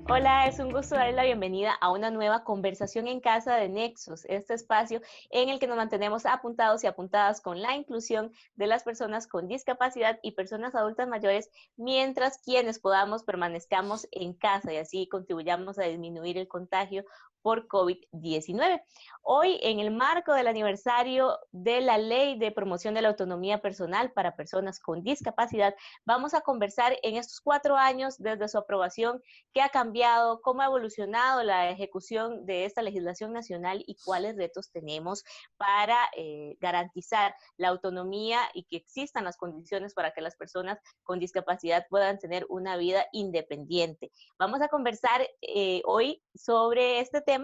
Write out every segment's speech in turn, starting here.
Hola, es un gusto darles la bienvenida a una nueva conversación en casa de Nexus, este espacio en el que nos mantenemos apuntados y apuntadas con la inclusión de las personas con discapacidad y personas adultas mayores, mientras quienes podamos permanezcamos en casa y así contribuyamos a disminuir el contagio por COVID-19. Hoy, en el marco del aniversario de la Ley de Promoción de la Autonomía Personal para Personas con Discapacidad, vamos a conversar en estos 4 años desde su aprobación, qué ha cambiado, cómo ha evolucionado la ejecución de esta legislación nacional y cuáles retos tenemos para garantizar la autonomía y que existan las condiciones para que las personas con discapacidad puedan tener una vida independiente. Vamos a conversar hoy sobre este tema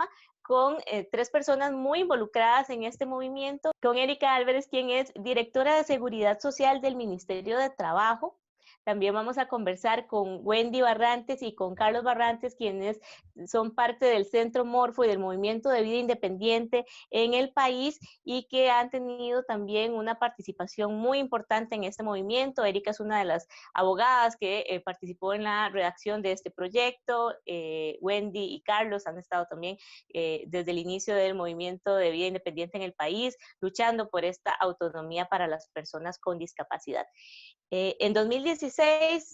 con 3 personas muy involucradas en este movimiento, con Erika Álvarez, quien es directora de Seguridad Social del Ministerio de Trabajo. También vamos a conversar con Wendy Barrantes y con Carlos Barrantes, quienes son parte del Centro Morfo y del Movimiento de Vida Independiente en el país y que han tenido también una participación muy importante en este movimiento. Erika es una de las abogadas que participó en la redacción de este proyecto. Wendy y Carlos han estado también desde el inicio del Movimiento de Vida Independiente en el país, luchando por esta autonomía para las personas con discapacidad. En 2016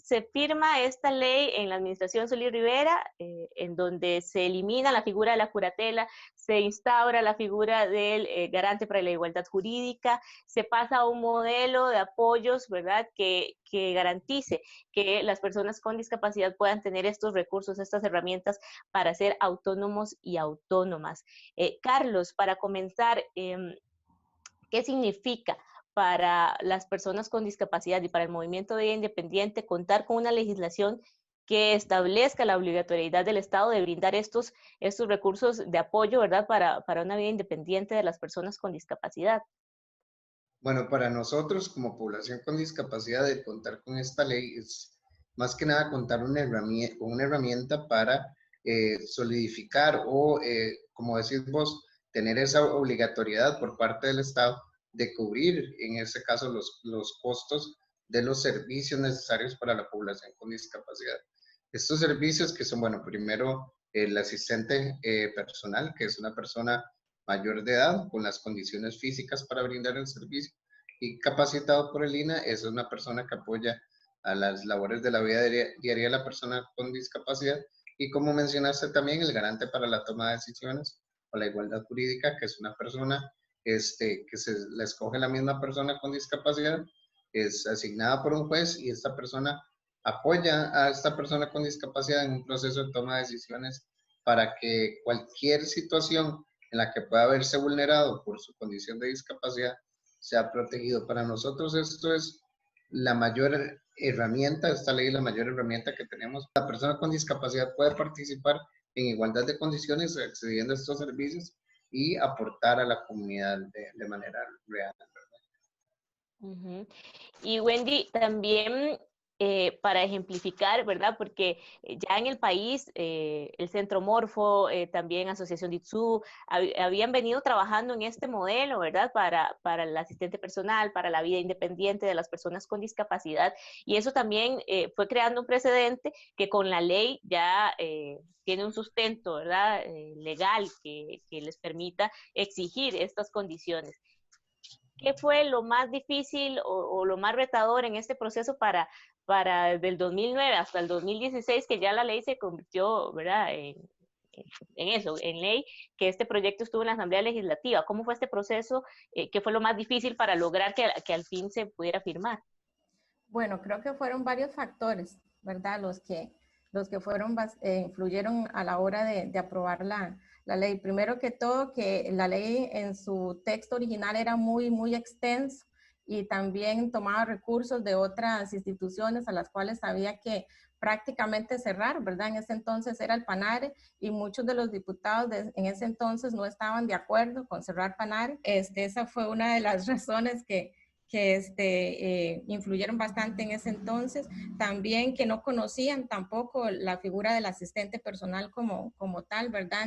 se firma esta ley en la administración Solís Rivera, en donde se elimina la figura de la curatela, se instaura la figura del garante para la igualdad jurídica, se pasa a un modelo de apoyos, ¿verdad?, que garantice que las personas con discapacidad puedan tener estos recursos, estas herramientas para ser autónomos y autónomas. Carlos, para comenzar, ¿qué significa para las personas con discapacidad y para el movimiento de vida independiente contar con una legislación que establezca la obligatoriedad del Estado de brindar estos recursos de apoyo, ¿verdad?, para una vida independiente de las personas con discapacidad? Bueno, para nosotros como población con discapacidad, el contar con esta ley es más que nada contar con una herramienta para solidificar o, como decís vos, tener esa obligatoriedad por parte del Estado de cubrir, en este caso, los costos de los servicios necesarios para la población con discapacidad. Estos servicios que son, bueno, primero el asistente personal, que es una persona mayor de edad con las condiciones físicas para brindar el servicio, y capacitado por el INA es una persona que apoya a las labores de la vida diaria de la persona con discapacidad, y como mencionaste también, el garante para la toma de decisiones o la igualdad jurídica, que es una persona que se la escoge la misma persona con discapacidad, es asignada por un juez y esta persona apoya a esta persona con discapacidad en un proceso de toma de decisiones para que cualquier situación en la que pueda verse vulnerado por su condición de discapacidad sea protegido. Para nosotros esto es la mayor herramienta, esta ley es la mayor herramienta que tenemos. La persona con discapacidad puede participar en igualdad de condiciones accediendo a estos servicios y aportar a la comunidad de manera real. Ujú. Y Wendy, también para ejemplificar, ¿verdad? Porque ya en el país, el Centro Morfo, también Asociación DITSU, habían venido trabajando en este modelo, ¿verdad? Para el asistente personal, para la vida independiente de las personas con discapacidad. Y eso también fue creando un precedente que con la ley ya tiene un sustento, ¿verdad? Legal que les permita exigir estas condiciones. ¿Qué fue lo más difícil o lo más retador en este proceso para desde el 2009 hasta el 2016, que ya la ley se convirtió, ¿verdad?, en eso, en ley, que este proyecto estuvo en la Asamblea Legislativa? ¿Cómo fue este proceso? ¿Qué fue lo más difícil para lograr que al fin se pudiera firmar? Bueno, creo que fueron varios factores, ¿verdad? Los que fueron, influyeron a la hora de aprobar la ley. Primero que todo, que la ley en su texto original era muy extenso y también tomaba recursos de otras instituciones a las cuales había que prácticamente cerrar, ¿verdad? En ese entonces era el PANARE y muchos de los diputados en ese entonces no estaban de acuerdo con cerrar PANARE. Esa fue una de las razones que influyeron bastante en ese entonces. También que no conocían tampoco la figura del asistente personal como tal, ¿verdad?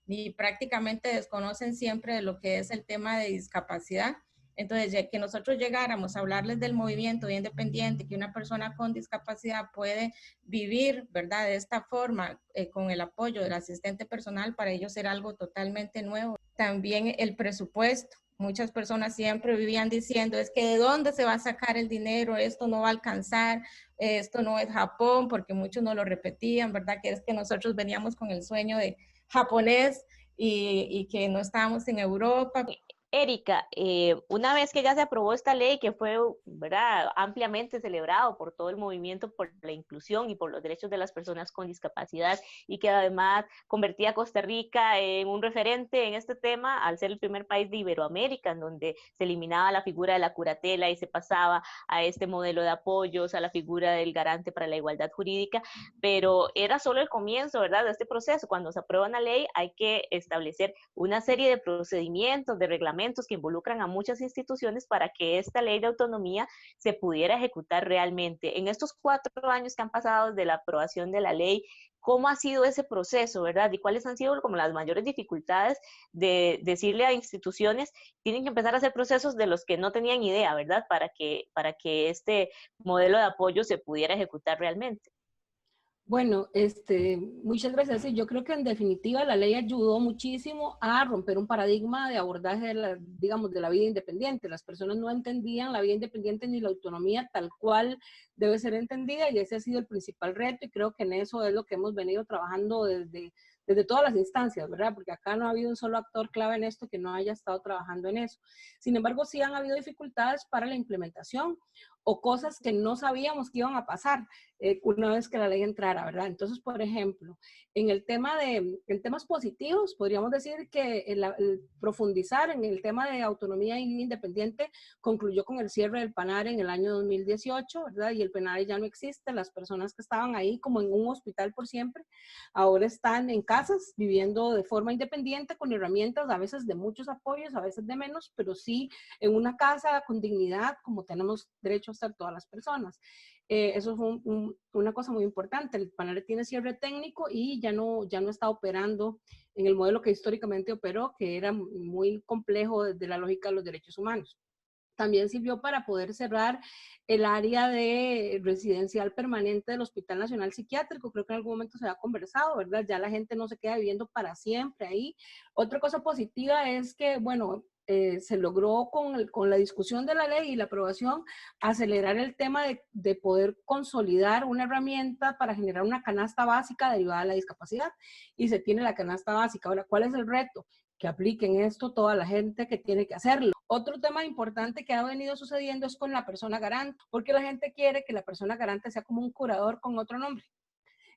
Ni prácticamente desconocen siempre de lo que es el tema de discapacidad. Entonces, ya que nosotros llegáramos a hablarles del movimiento independiente, que una persona con discapacidad puede vivir, ¿verdad? De esta forma, con el apoyo del asistente personal, para ellos era algo totalmente nuevo. También el presupuesto. Muchas personas siempre vivían diciendo, es que ¿de dónde se va a sacar el dinero? Esto no va a alcanzar, esto no es Japón, porque muchos no lo repetían, ¿verdad? Que es que nosotros veníamos con el sueño de japonés y que no estábamos en Europa. Erika, una vez que ya se aprobó esta ley que fue, ¿verdad?, ampliamente celebrado por todo el movimiento por la inclusión y por los derechos de las personas con discapacidad y que además convertía a Costa Rica en un referente en este tema al ser el primer país de Iberoamérica en donde se eliminaba la figura de la curatela y se pasaba a este modelo de apoyos, a la figura del garante para la igualdad jurídica, pero era solo el comienzo, ¿verdad?, de este proceso. Cuando se aprueba una ley hay que establecer una serie de procedimientos, de reglamentos que involucran a muchas instituciones para que esta ley de autonomía se pudiera ejecutar realmente. En estos 4 años que han pasado desde la aprobación de la ley, ¿cómo ha sido ese proceso, verdad? ¿Y cuáles han sido como las mayores dificultades de decirle a instituciones, tienen que empezar a hacer procesos de los que no tenían idea, verdad? Para que este modelo de apoyo se pudiera ejecutar realmente. Bueno, muchas gracias. Sí, yo creo que en definitiva la ley ayudó muchísimo a romper un paradigma de abordaje de la, digamos, de la vida independiente. Las personas no entendían la vida independiente ni la autonomía tal cual debe ser entendida y ese ha sido el principal reto y creo que en eso es lo que hemos venido trabajando desde todas las instancias, ¿verdad? Porque acá no ha habido un solo actor clave en esto que no haya estado trabajando en eso. Sin embargo, sí han habido dificultades para la implementación o cosas que no sabíamos que iban a pasar una vez que la ley entrara, ¿verdad? Entonces, por ejemplo, en temas positivos, podríamos decir que el profundizar en el tema de autonomía independiente concluyó con el cierre del PANARE en el año 2018, ¿verdad? Y el PANARE ya no existe, las personas que estaban ahí como en un hospital por siempre, ahora están en casas viviendo de forma independiente con herramientas, a veces de muchos apoyos, a veces de menos, pero sí en una casa con dignidad como tenemos derecho a estar todas las personas. Eso es una cosa muy importante. El PANARE tiene cierre técnico y ya no está operando en el modelo que históricamente operó, que era muy complejo desde la lógica de los derechos humanos. También sirvió para poder cerrar el área de residencial permanente del Hospital Nacional Psiquiátrico. Creo que en algún momento se ha conversado, ¿verdad? Ya la gente no se queda viviendo para siempre ahí. Otra cosa positiva es que, bueno, se logró con la discusión de la ley y la aprobación acelerar el tema de poder consolidar una herramienta para generar una canasta básica derivada de la discapacidad. Y se tiene la canasta básica. Ahora, ¿cuál es el reto? Que apliquen esto toda la gente que tiene que hacerlo. Otro tema importante que ha venido sucediendo es con la persona garante, porque la gente quiere que la persona garante sea como un curador con otro nombre.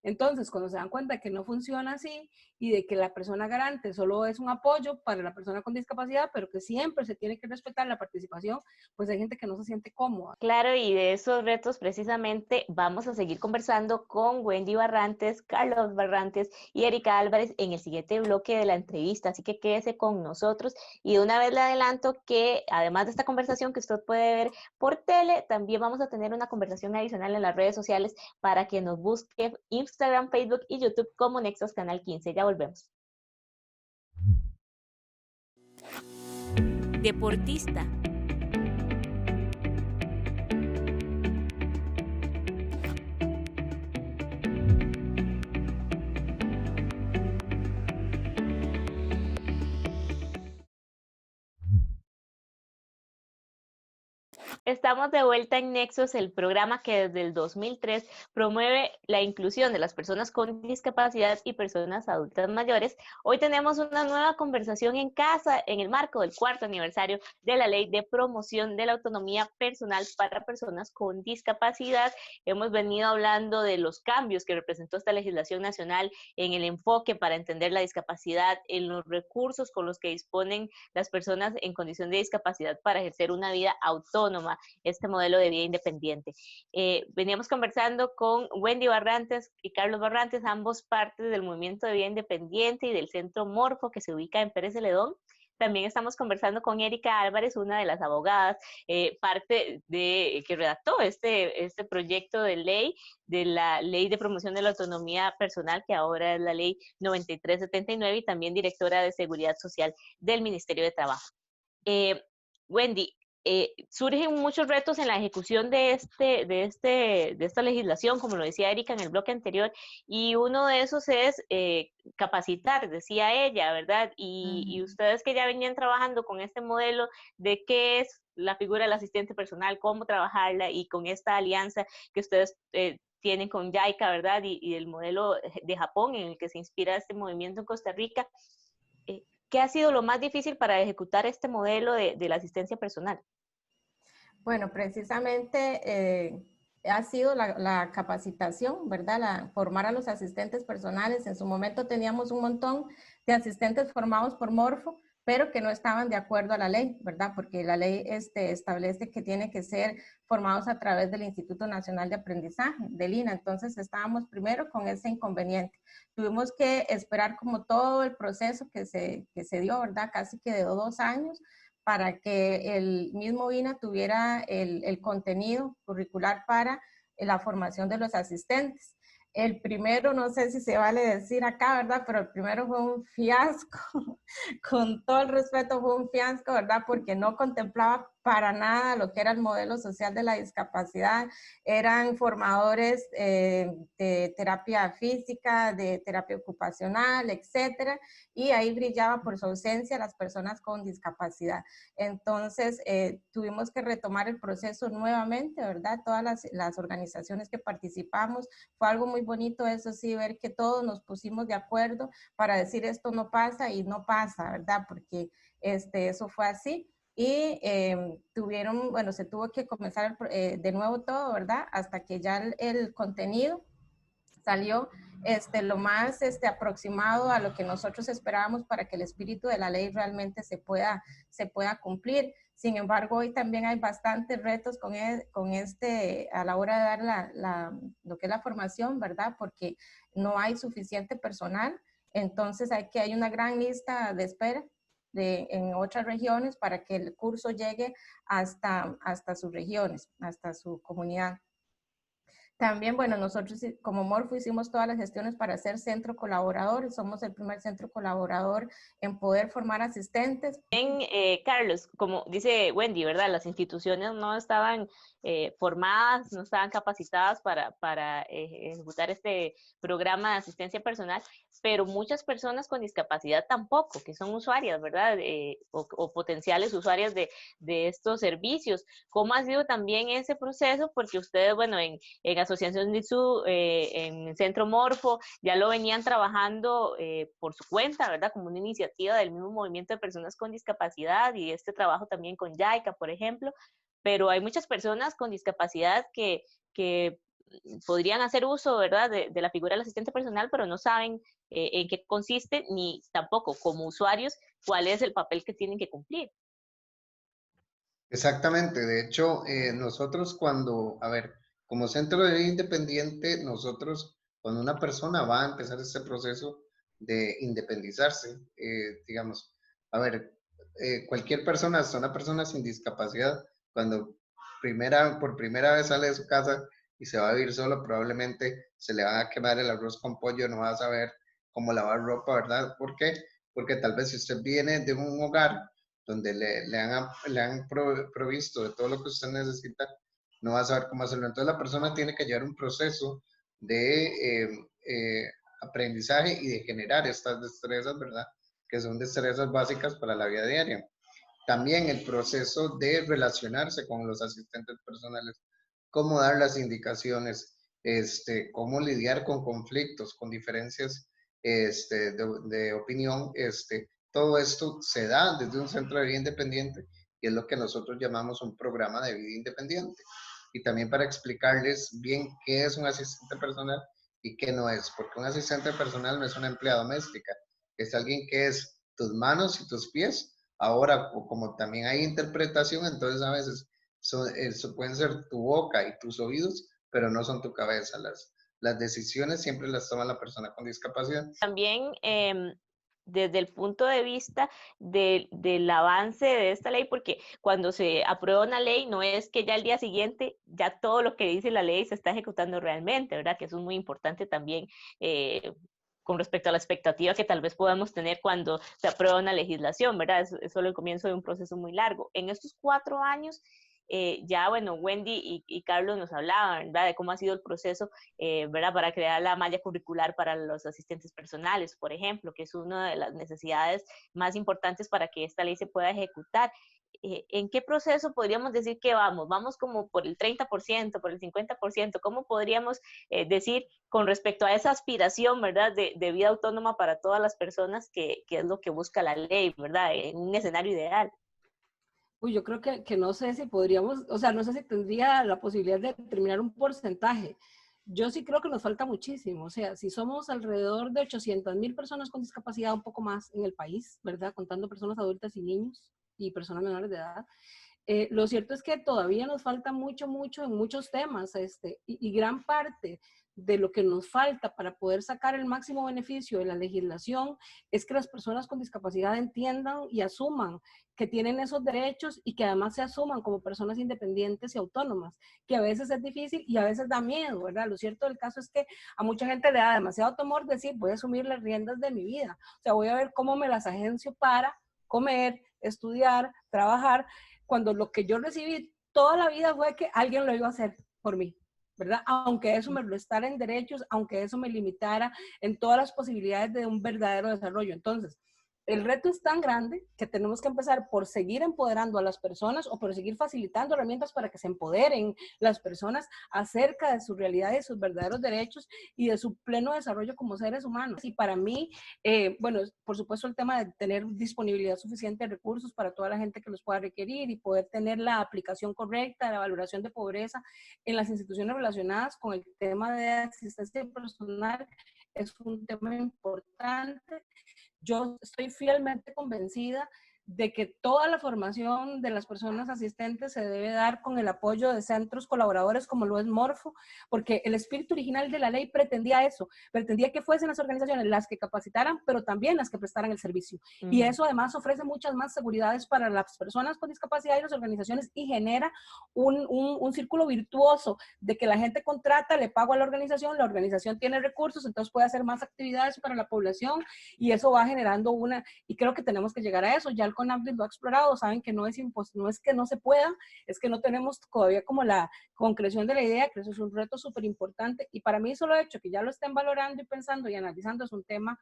Entonces, cuando se dan cuenta que no funciona así y de que la persona garante solo es un apoyo para la persona con discapacidad, pero que siempre se tiene que respetar la participación, pues hay gente que no se siente cómoda. Claro, y de esos retos precisamente vamos a seguir conversando con Wendy Barrantes, Carlos Barrantes y Erika Álvarez en el siguiente bloque de la entrevista, así que quédese con nosotros y de una vez le adelanto que además de esta conversación que usted puede ver por tele, también vamos a tener una conversación adicional en las redes sociales para que nos busque Instagram, Facebook y YouTube como Nexos Canal 15. Ya volvemos. Deportista. Estamos de vuelta en Nexos, el programa que desde el 2003 promueve la inclusión de las personas con discapacidad y personas adultas mayores. Hoy tenemos una nueva conversación en casa en el marco del 4º aniversario de la Ley de Promoción de la Autonomía Personal para Personas con Discapacidad. Hemos venido hablando de los cambios que representó esta legislación nacional en el enfoque para entender la discapacidad, en los recursos con los que disponen las personas en condición de discapacidad para ejercer una vida autónoma, este modelo de vida independiente. Veníamos conversando con Wendy Barrantes y Carlos Barrantes, ambos partes del movimiento de vida independiente y del Centro Morfo que se ubica en Pérez Celedón. También estamos conversando con Erika Álvarez, una de las abogadas, parte de que redactó este proyecto de ley, de la Ley de Promoción de la Autonomía Personal, que ahora es la Ley 9379, y también directora de Seguridad Social del Ministerio de Trabajo. Wendy, surgen muchos retos en la ejecución de esta legislación, como lo decía Erika en el bloque anterior, y uno de esos es capacitar, decía ella, ¿verdad? Y ustedes que ya venían trabajando con este modelo de qué es la figura del asistente personal, cómo trabajarla, y con esta alianza que ustedes tienen con JICA, ¿verdad? Y el modelo de Japón en el que se inspira este movimiento en Costa Rica, ¿qué ha sido lo más difícil para ejecutar este modelo de la asistencia personal? Bueno, precisamente ha sido la capacitación, ¿verdad? Formar a los asistentes personales. En su momento teníamos un montón de asistentes formados por Morfo, pero que no estaban de acuerdo a la ley, ¿verdad? Porque la ley establece que tiene que ser formados a través del Instituto Nacional de Aprendizaje, del INA. Entonces estábamos primero con ese inconveniente. Tuvimos que esperar como todo el proceso que se dio, ¿verdad? Casi que de 2 años, para que el mismo INA tuviera el contenido curricular para la formación de los asistentes. El primero, no sé si se vale decir acá, ¿verdad? Pero el primero fue un fiasco, con todo el respeto fue un fiasco, ¿verdad? Porque no contemplaba para nada lo que era el modelo social de la discapacidad. Eran formadores de terapia física, de terapia ocupacional, etcétera, y ahí brillaba por su ausencia las personas con discapacidad. Entonces, tuvimos que retomar el proceso nuevamente, ¿verdad? Todas las organizaciones que participamos, fue algo muy bonito, eso sí, ver que todos nos pusimos de acuerdo para decir esto no pasa y no pasa, ¿verdad? Porque eso fue así. Y se tuvo que comenzar de nuevo todo, ¿verdad? Hasta que ya el contenido salió lo más aproximado a lo que nosotros esperábamos para que el espíritu de la ley realmente se pueda cumplir. Sin embargo, hoy también hay bastantes retos a la hora de dar lo que es la formación, ¿verdad? Porque no hay suficiente personal, entonces hay una gran lista de espera en otras regiones para que el curso llegue hasta sus regiones, hasta su comunidad. También, bueno, nosotros como Morfo hicimos todas las gestiones para ser centro colaborador. Somos el primer centro colaborador en poder formar asistentes. Bien, Carlos, como dice Wendy, ¿verdad? Las instituciones no estaban formadas, no estaban capacitadas para ejecutar este programa de asistencia personal, pero muchas personas con discapacidad tampoco, que son usuarias, ¿verdad? O potenciales usuarias de estos servicios. ¿Cómo ha sido también ese proceso? Porque ustedes, bueno, en Asociación NISU, en Centro Morfo, ya lo venían trabajando por su cuenta, ¿verdad? Como una iniciativa del mismo movimiento de personas con discapacidad y este trabajo también con JICA, por ejemplo, pero hay muchas personas con discapacidad que podrían hacer uso, ¿verdad?, de la figura del asistente personal, pero no saben en qué consiste, ni tampoco como usuarios cuál es el papel que tienen que cumplir. Exactamente, de hecho, nosotros como centro de vida independiente, nosotros, cuando una persona va a empezar este proceso de independizarse, digamos, cualquier persona, hasta una persona sin discapacidad, cuando por primera vez sale de su casa y se va a vivir solo, probablemente se le va a quemar el arroz con pollo, no va a saber cómo lavar ropa, ¿verdad? ¿Por qué? Porque tal vez si usted viene de un hogar donde le han provisto de todo lo que usted necesita, no va a saber cómo hacerlo. Entonces la persona tiene que llevar un proceso de aprendizaje y de generar estas destrezas, ¿verdad? Que son destrezas básicas para la vida diaria. También el proceso de relacionarse con los asistentes personales, cómo dar las indicaciones, cómo lidiar con conflictos, con diferencias de opinión, todo esto se da desde un centro de vida independiente y es lo que nosotros llamamos un programa de vida independiente. Y también para explicarles bien qué es un asistente personal y qué no es, porque un asistente personal no es una empleada doméstica, es alguien que es tus manos y tus pies. Ahora, como también hay interpretación, entonces a veces eso pueden ser tu boca y tus oídos, pero no son tu cabeza. Las decisiones siempre las toma la persona con discapacidad. También desde el punto de vista del avance de esta ley, porque cuando se aprueba una ley no es que ya al día siguiente ya todo lo que dice la ley se está ejecutando realmente, ¿verdad? Que eso es muy importante también con respecto a la expectativa que tal vez podamos tener cuando se aprueba una legislación, ¿verdad? Es solo el comienzo de un proceso muy largo. En estos 4 años, ya, bueno, Wendy y Carlos nos hablaban, ¿verdad?, de cómo ha sido el proceso, ¿verdad?, para crear la malla curricular para los asistentes personales, por ejemplo, que es una de las necesidades más importantes para que esta ley se pueda ejecutar. ¿En qué proceso podríamos decir que vamos? ¿Vamos como por el 30%, por el 50%? ¿Cómo podríamos decir con respecto a esa aspiración, ¿verdad?, de vida autónoma para todas las personas, que es lo que busca la ley, ¿verdad?, en un escenario ideal. Uy, yo creo que no sé si podríamos, o sea, no sé si tendría la posibilidad de determinar un porcentaje. Yo sí creo que nos falta muchísimo. O sea, si somos alrededor de 800,000 personas con discapacidad, un poco más en el país, ¿verdad? Contando personas adultas y niños y personas menores de edad. Lo cierto es que todavía nos falta mucho, mucho en muchos temas, y gran parte de lo que nos falta para poder sacar el máximo beneficio de la legislación es que las personas con discapacidad entiendan y asuman que tienen esos derechos y que además se asuman como personas independientes y autónomas, que a veces es difícil y a veces da miedo, ¿verdad? Lo cierto del caso es que a mucha gente le da demasiado temor decir, voy a asumir las riendas de mi vida, o sea, voy a ver cómo me las agencio para comer, estudiar, trabajar, cuando lo que yo recibí toda la vida fue que alguien lo iba a hacer por mí, ¿verdad? Aunque eso me restara en derechos, aunque eso me limitara en todas las posibilidades de un verdadero desarrollo. Entonces, el reto es tan grande que tenemos que empezar por seguir empoderando a las personas o por seguir facilitando herramientas para que se empoderen las personas acerca de su realidad y de sus verdaderos derechos y de su pleno desarrollo como seres humanos. Y para mí, bueno, por supuesto el tema de tener disponibilidad suficiente de recursos para toda la gente que los pueda requerir y poder tener la aplicación correcta de la valoración de pobreza en las instituciones relacionadas con el tema de asistencia personal es un tema importante. Yo estoy fielmente convencida de que toda la formación de las personas asistentes se debe dar con el apoyo de centros colaboradores como lo es Morfo, porque el espíritu original de la ley pretendía eso, pretendía que fuesen las organizaciones las que capacitaran, pero también las que prestaran el servicio. Y eso además ofrece muchas más seguridades para las personas con discapacidad y las organizaciones y genera un círculo virtuoso de que la gente contrata, le pago a la organización tiene recursos, entonces puede hacer más actividades para la población y eso va generando y creo que tenemos que llegar a eso. Ya el CONAPDIS lo ha explorado, saben que no es que no se pueda, es que no tenemos todavía como la concreción de la idea, que eso es un reto súper importante y para mí solo el hecho que ya lo estén valorando y pensando y analizando es un tema,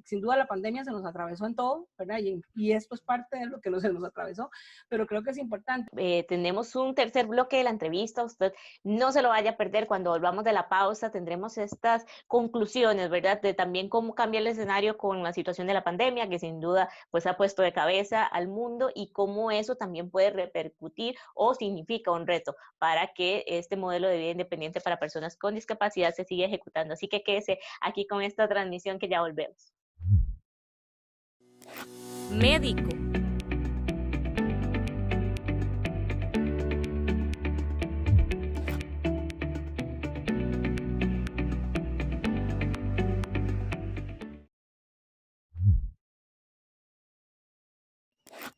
sin duda la pandemia se nos atravesó en todo, ¿verdad? Y esto es parte de lo que se nos atravesó, pero creo que es importante. Tenemos un tercer bloque de la entrevista, usted no se lo vaya a perder. Cuando volvamos de la pausa tendremos estas conclusiones, ¿verdad?, de también cómo cambia el escenario con la situación de la pandemia, que sin duda pues ha puesto de cabeza al mundo, y cómo eso también puede repercutir o significa un reto para que este modelo de vida independiente para personas con discapacidad se siga ejecutando. Así que quédese aquí con esta transmisión que ya volvemos. Médico.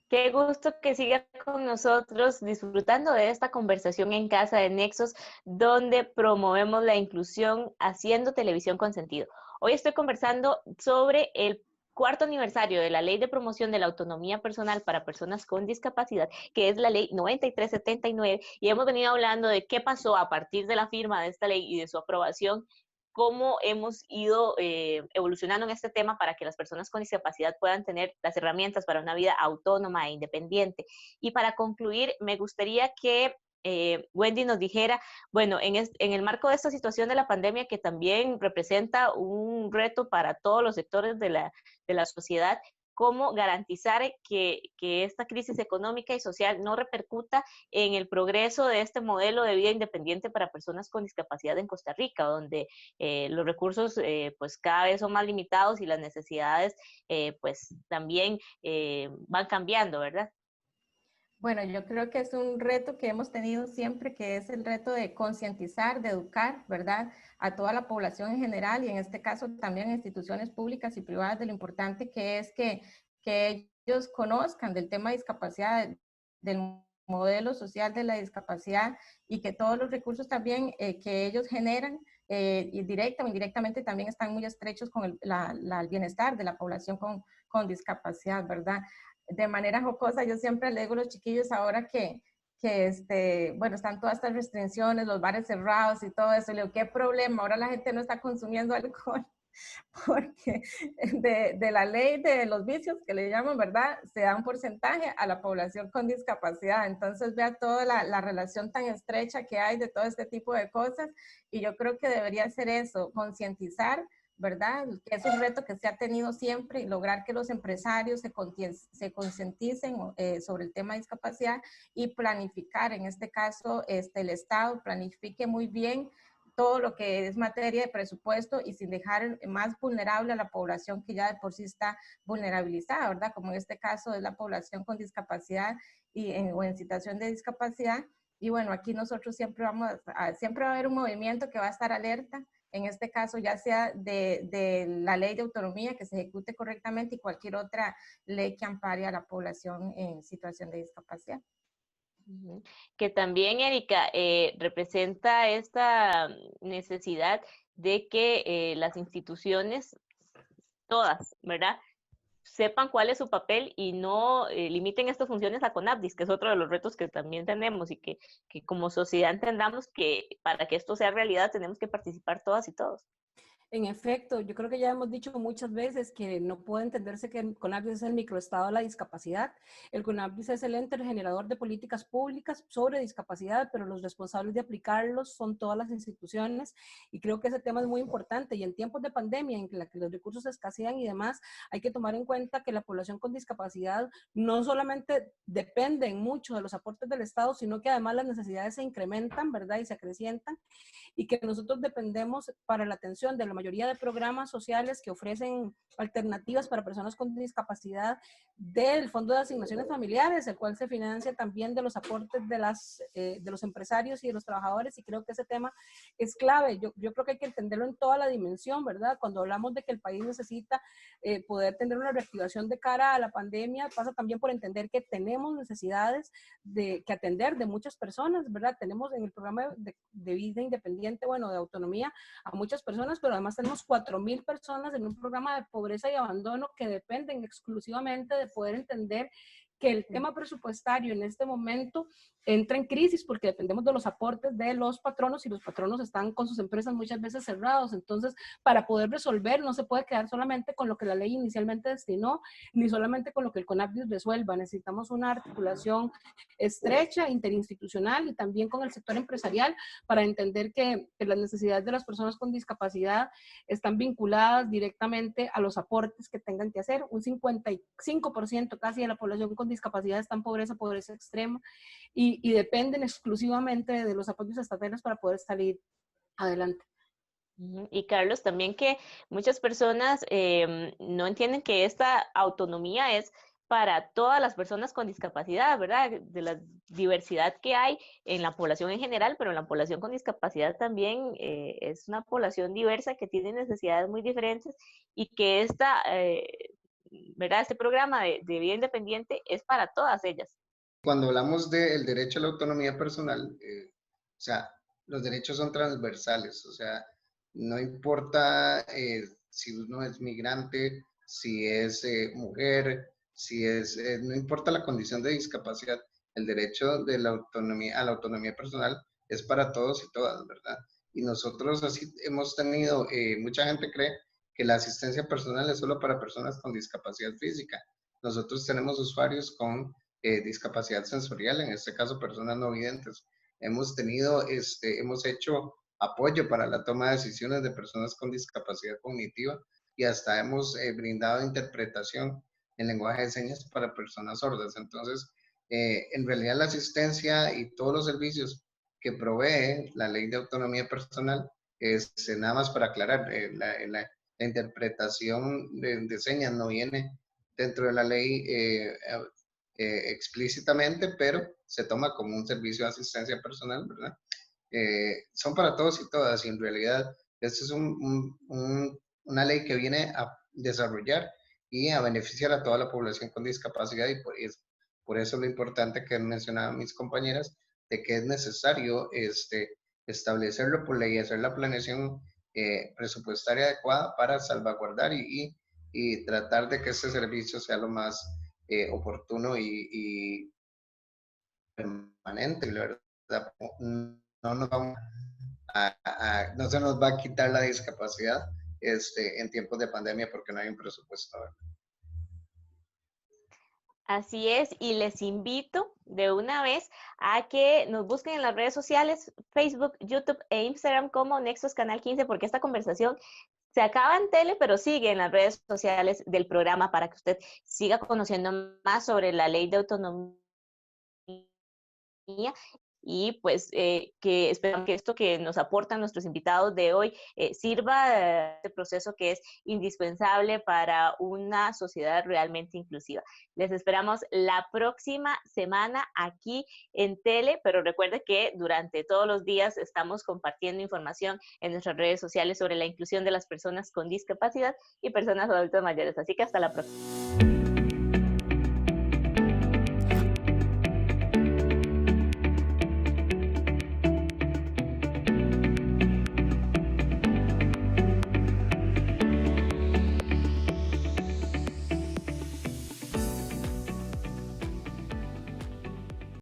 Qué gusto que siga con nosotros disfrutando de esta conversación en casa de Nexos, donde promovemos la inclusión haciendo televisión con sentido. Hoy estoy conversando sobre el 4º aniversario de la Ley de Promoción de la Autonomía Personal para Personas con Discapacidad, que es la Ley 9379, y hemos venido hablando de qué pasó a partir de la firma de esta ley y de su aprobación, cómo hemos ido evolucionando en este tema para que las personas con discapacidad puedan tener las herramientas para una vida autónoma e independiente. Y para concluir, me gustaría que Wendy nos dijera, bueno, en el marco de esta situación de la pandemia, que también representa un reto para todos los sectores de la sociedad, cómo garantizar que esta crisis económica y social no repercuta en el progreso de este modelo de vida independiente para personas con discapacidad en Costa Rica, donde los recursos pues cada vez son más limitados y las necesidades pues también van cambiando, ¿verdad? Bueno, yo creo que es un reto que hemos tenido siempre, que es el reto de concientizar, de educar, ¿verdad?, a toda la población en general y en este caso también a instituciones públicas y privadas de lo importante que es que ellos conozcan del tema de discapacidad, del modelo social de la discapacidad y que todos los recursos también que ellos generan y directa o indirectamente también están muy estrechos con el bienestar de la población con discapacidad, ¿verdad? De manera jocosa, yo siempre le digo a los chiquillos ahora que bueno, están todas estas restricciones, los bares cerrados y todo eso, le digo, ¿qué problema? Ahora la gente no está consumiendo alcohol porque de la ley de los vicios, que le llaman, ¿verdad? Se da un porcentaje a la población con discapacidad. Entonces, vea toda la relación tan estrecha que hay de todo este tipo de cosas. Y yo creo que debería ser eso, concientizar, ¿verdad? Que es un reto que se ha tenido siempre, lograr que los empresarios se concienticen sobre el tema de discapacidad y planificar, en este caso, el Estado planifique muy bien todo lo que es materia de presupuesto y sin dejar más vulnerable a la población que ya de por sí está vulnerabilizada, ¿verdad? Como en este caso es la población con discapacidad o en situación de discapacidad. Y bueno, aquí nosotros siempre siempre va a haber un movimiento que va a estar alerta, en este caso ya sea de la ley de autonomía que se ejecute correctamente y cualquier otra ley que ampare a la población en situación de discapacidad. Que también, Erika, representa esta necesidad de que las instituciones, todas, ¿verdad?, sepan cuál es su papel y no limiten estas funciones a CONAPDIS, que es otro de los retos que también tenemos y que como sociedad entendamos que para que esto sea realidad tenemos que participar todas y todos. En efecto, yo creo que ya hemos dicho muchas veces que no puede entenderse que el CONAPDIS es el microestado de la discapacidad. El CONAPDIS es el ente generador de políticas públicas sobre discapacidad, pero los responsables de aplicarlos son todas las instituciones y creo que ese tema es muy importante y en tiempos de pandemia en la que los recursos escasean y demás, hay que tomar en cuenta que la población con discapacidad no solamente depende mucho de los aportes del Estado, sino que además las necesidades se incrementan, ¿verdad? Y se acrecientan y que nosotros dependemos para la atención de la mayoría de programas sociales que ofrecen alternativas para personas con discapacidad del Fondo de Asignaciones Familiares, el cual se financia también de los aportes de los empresarios y de los trabajadores, y creo que ese tema es clave. Yo creo que hay que entenderlo en toda la dimensión, ¿verdad? Cuando hablamos de que el país necesita poder tener una reactivación de cara a la pandemia, pasa también por entender que tenemos necesidades que atender de muchas personas, ¿verdad? Tenemos en el programa de vida independiente, bueno, de autonomía, a muchas personas, pero además tenemos 4,000 personas en un programa de pobreza y abandono que dependen exclusivamente de poder entender que el tema presupuestario en este momento entra en crisis porque dependemos de los aportes de los patronos y los patronos están con sus empresas muchas veces cerrados. Entonces, para poder resolver, no se puede quedar solamente con lo que la ley inicialmente destinó, ni solamente con lo que el CONAPDIS resuelva. Necesitamos una articulación estrecha, interinstitucional y también con el sector empresarial para entender que las necesidades de las personas con discapacidad están vinculadas directamente a los aportes que tengan que hacer. Un 55% casi de la población con discapacidad está en pobreza extrema y dependen exclusivamente de los apoyos estatales para poder salir adelante. Y Carlos, también que muchas personas no entienden que esta autonomía es para todas las personas con discapacidad, ¿verdad? De la diversidad que hay en la población en general, pero en la población con discapacidad también es una población diversa que tiene necesidades muy diferentes y que ¿verdad? Este programa de vida independiente es para todas ellas. Cuando hablamos del derecho a la autonomía personal, o sea, los derechos son transversales, o sea, no importa si uno es migrante, si es mujer, no importa la condición de discapacidad, el derecho de la autonomía, a la autonomía personal es para todos y todas, ¿verdad? Y nosotros así hemos tenido, mucha gente cree que la asistencia personal es solo para personas con discapacidad física. Nosotros tenemos usuarios con discapacidad sensorial, en este caso personas no videntes. Hemos hecho apoyo para la toma de decisiones de personas con discapacidad cognitiva y hasta hemos brindado interpretación en lenguaje de señas para personas sordas. Entonces, en realidad la asistencia y todos los servicios que provee la ley de autonomía personal es nada más para aclarar, la interpretación de señas no viene dentro de la ley explícitamente, pero se toma como un servicio de asistencia personal, ¿verdad? Son para todos y todas, y en realidad esta es una ley que viene a desarrollar y a beneficiar a toda la población con discapacidad, y por eso lo importante que mencionaban mis compañeras, de que es necesario establecerlo por ley y hacer la planeación presupuestaria adecuada para salvaguardar y tratar de que este servicio sea lo más oportuno y permanente, la verdad. No nos vamos no se nos va a quitar la discapacidad en tiempos de pandemia porque no hay un presupuesto, ¿verdad? Así es, y les invito de una vez a que nos busquen en las redes sociales, Facebook, YouTube e Instagram como Nexos Canal 15, porque esta conversación se acaba en tele, pero sigue en las redes sociales del programa para que usted siga conociendo más sobre la ley de autonomía y pues que esperamos que esto que nos aportan nuestros invitados de hoy sirva de este proceso que es indispensable para una sociedad realmente inclusiva. Les esperamos la próxima semana aquí en tele, pero recuerde que durante todos los días estamos compartiendo información en nuestras redes sociales sobre la inclusión de las personas con discapacidad y personas adultas mayores. Así que hasta la próxima.